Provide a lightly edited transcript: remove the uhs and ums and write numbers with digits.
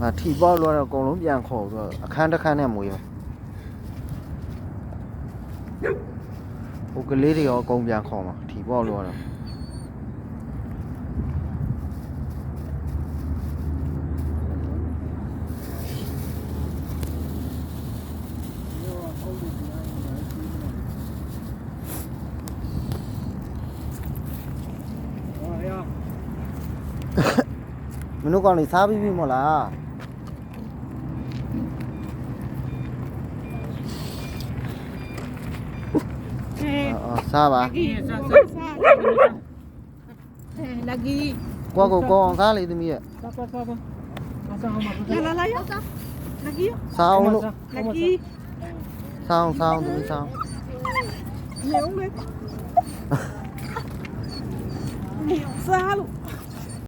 ငါထီပေါက်လို့တော့အကုန်လုံးပြန်ခေါ်ပြီးတော့အခန်းတစ်ခန်းနဲ့မွေးဟိုကလေးတွေရောအကုန်ပြန်ခေါ်မှာထီပေါက်လို့တော့မင်းတို့ကောင်လေးစားပြီးပြီမို့လားစားပါ Lagi. ကိုကိုကောအောင်စားလေသမီးရဲ့ Lah lah ya. Lagi yuk. စားအောင်လို့ Lagi. စားအောင်သမီးစား Nhiều lên. Nhiều xa luôn.